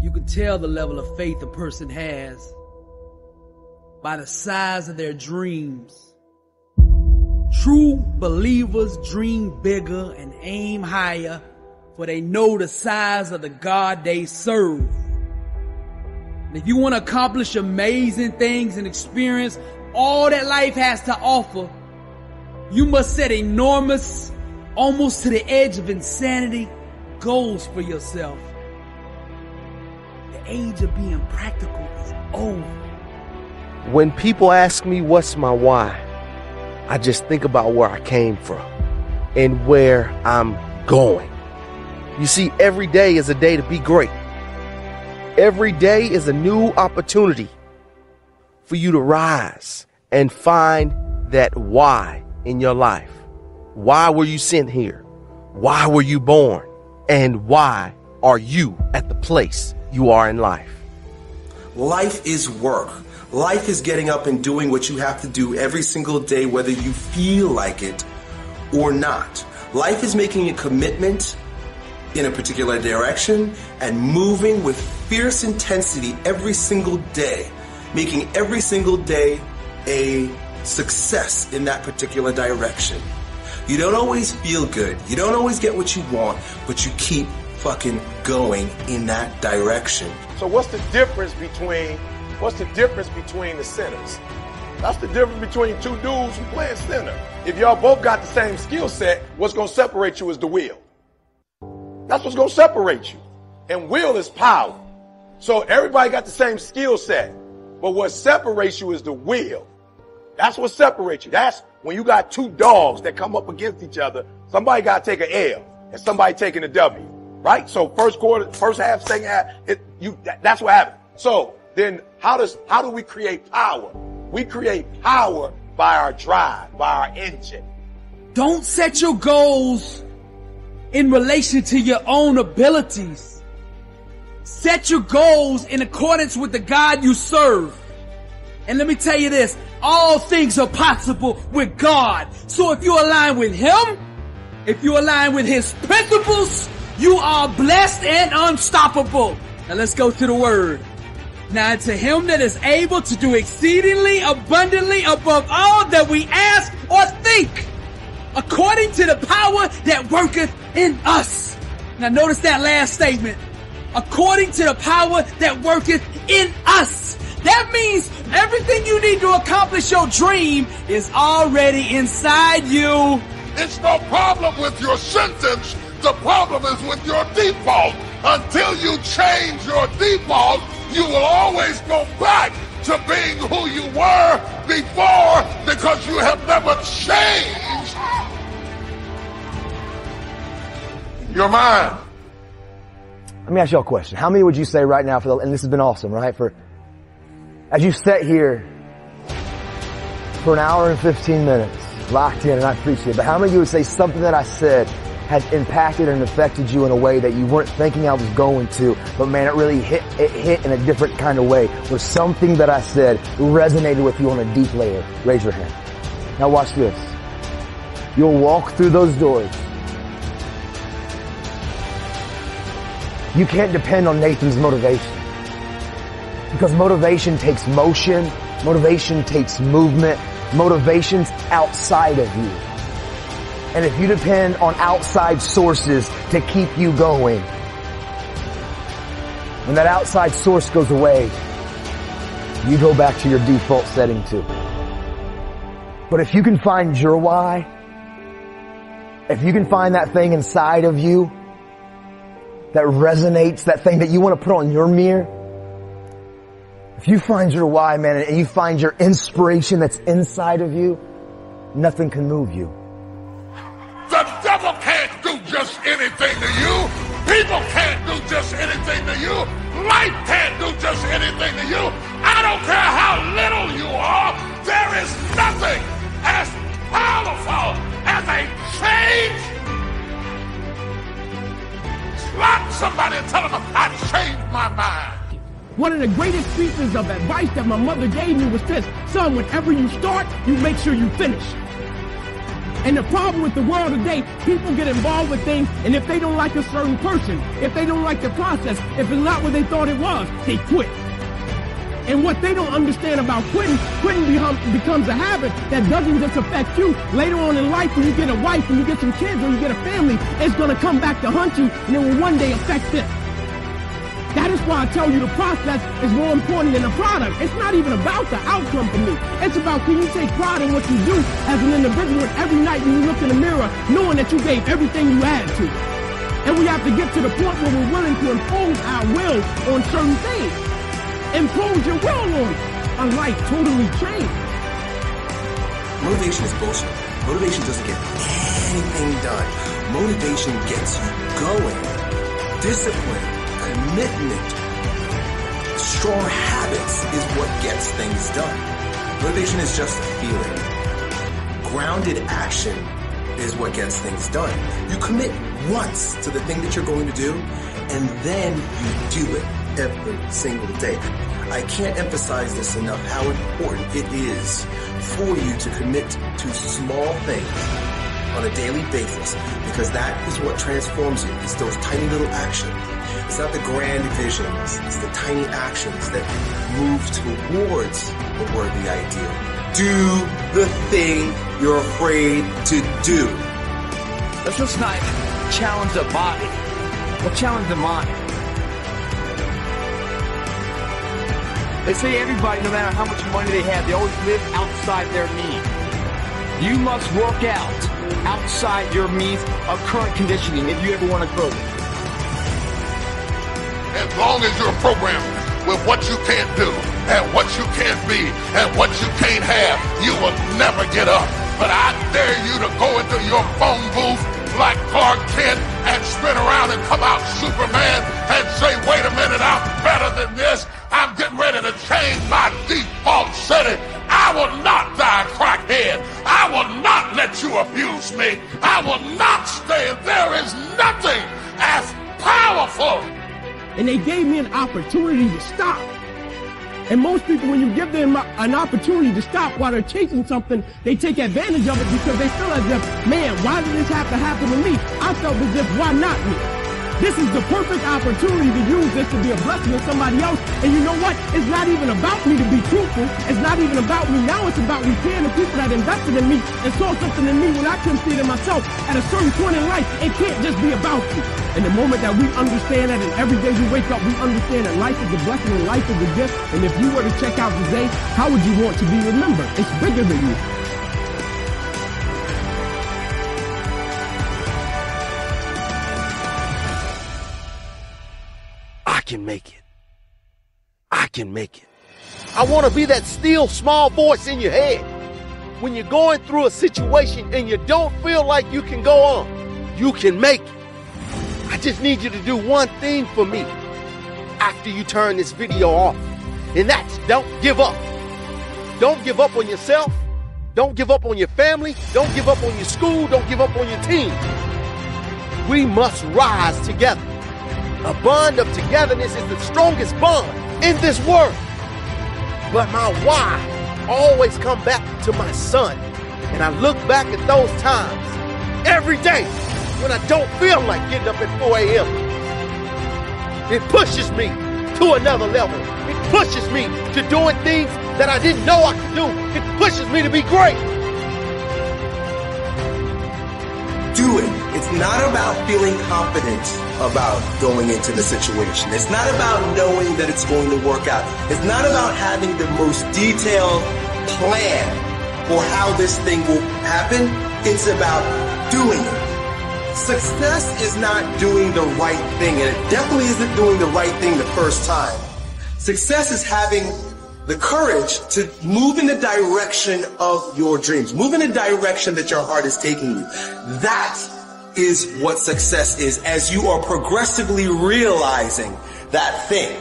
You can tell the level of faith a person has by the size of their dreams. True believers dream bigger and aim higher, for they know the size of the God they serve. And if you want to accomplish amazing things and experience all that life has to offer, you must set enormous, almost to the edge of insanity, goals for yourself. The age of being practical is over. When people ask me what's my why, I just think about where I came from and where I'm going. You see, every day is a day to be great. Every day is a new opportunity for you to rise and find that why in your life. Why were you sent here? Why were you born? And why are you at the place you are in life? Life is work. Life is getting up and doing what you have to do every single day, whether you feel like it or not. Life is making a commitment in a particular direction and moving with fierce intensity every single day, making every single day a success in that particular direction. You don't always feel good. You don't always get what you want, but you keep fucking going in that direction. So what's the difference between the centers? That's the difference between two dudes who playing center. If y'all both got the same skill set, what's going to separate you is the will. That's what's going to separate you. And will is power. So everybody got the same skill set, but what separates you is the will. That's what separates you. That's when you got two dogs that come up against each other. Somebody got to take an L and somebody taking a W, right? So first quarter, first half, second half, that's what happened. So then how do we create power? We create power by our drive, by our engine. Don't set your goals in relation to your own abilities. Set your goals in accordance with the God you serve. And let me tell you this, all things are possible with God. So if you align with Him, if you align with His principles, you are blessed and unstoppable. Now let's go to the word. Now to Him that is able to do exceedingly abundantly above all that we ask or think, according to the power that worketh in us. Now notice that last statement. According to the power that worketh in us. That means everything you need to accomplish your dream is already inside you. It's no problem with your sentence. The problem is with your default. Until you change your default, you will always go back to being who you were before because you have never changed your mind. Let me ask y'all a question. How many would you say right now and this has been awesome, right? As you sat here for an hour and 15 minutes, locked in, and I appreciate it, but how many of you would say something that I said has impacted and affected you in a way that you weren't thinking I was going to, but man, it really hit in a different kind of way, where something that I said resonated with you on a deep layer? Raise your hand. Now watch this. You'll walk through those doors. You can't depend on Nathan's motivation. Because motivation takes motion, motivation takes movement, motivation's outside of you. And if you depend on outside sources to keep you going, when that outside source goes away, you go back to your default setting too. But if you can find your why, if you can find that thing inside of you that resonates, that thing that you want to put on your mirror, if you find your why, man, and you find your inspiration that's inside of you, nothing can move you. The devil can't do just anything to you. People can't do just anything to you. Life can't do just anything to you. I don't care how little you are. There is nothing as powerful as a change. Slap somebody and tell them I've changed my mind. One of the greatest pieces of advice that my mother gave me was this: son, whenever you start, you make sure you finish. And the problem with the world today, people get involved with things, and if they don't like a certain person, if they don't like the process, if it's not what they thought it was, they quit. And what they don't understand about quitting becomes a habit that doesn't just affect you. Later on in life, when you get a wife, when you get some kids, when you get a family, it's going to come back to haunt you, and it will one day affect this. That is why I tell you the process is more important than the product. It's not even about the outcome for me. It's about, can you take pride in what you do as an individual every night when you look in the mirror, knowing that you gave everything you had to. And we have to get to the point where we're willing to impose our will on certain things. Impose your will on a life totally changed. Motivation is bullshit. Motivation doesn't get anything done. Motivation gets you going. Discipline, commitment, strong habits is what gets things done. Motivation is just a feeling. Grounded action is what gets things done. You commit once to the thing that you're going to do, and then you do it every single day. I can't emphasize this enough, how important it is for you to commit to small things on a daily basis, because that is what transforms you. It's those tiny little actions. It's not the grand visions. It's the tiny actions that move towards the worthy ideal. Do the thing you're afraid to do. Let's just not challenge the body. We'll challenge the mind. They say everybody, no matter how much money they have, they always live outside their means. You must work out outside your means of current conditioning if you ever want to grow. As long as you're programmed with what you can't do and what you can't be and what you can't have, you will never get up. But I dare you to go into your phone booth like Clark Kent and spin around and come out Superman and say, wait a minute, I'm better than this. I'm getting ready to change my default setting. I will not die crackhead. I will not let you abuse me. I will not stay. There is nothing as powerful. And they gave me an opportunity to stop. And most people, when you give them an opportunity to stop while they're chasing something, they take advantage of it because they feel as if, man, why did this have to happen to me? I felt as if, why not me? This is the perfect opportunity to use this to be a blessing to somebody else. And you know what? It's not even about me to be truthful. It's not even about me. Now it's about repaying the people that invested in me and saw something in me when I couldn't see it in myself. At a certain point in life, it can't just be about you. And the moment that we understand that, and every day we wake up, we understand that life is a blessing and life is a gift. And if you were to check out today, how would you want to be remembered? It's bigger than you. I can make it. I can make it. I want to be that still small voice in your head. When you're going through a situation and you don't feel like you can go on, you can make it. I just need you to do one thing for me after you turn this video off. And that's don't give up. Don't give up on yourself. Don't give up on your family. Don't give up on your school. Don't give up on your team. We must rise together. A bond of togetherness is the strongest bond in this world. But my why always come back to my son. And I look back at those times every day when I don't feel like getting up at 4 a.m. It pushes me to another level. It pushes me to doing things that I didn't know I could do. It pushes me to be great. Do it. It's not about feeling confident about going into the situation. It's not about knowing that it's going to work out. It's not about having the most detailed plan for how this thing will happen. It's about doing it. Success is not doing the right thing, and it definitely isn't doing the right thing the first time. Success is having the courage to move in the direction of your dreams. Move in the direction that your heart is taking you. That is what success is, as you are progressively realizing that thing.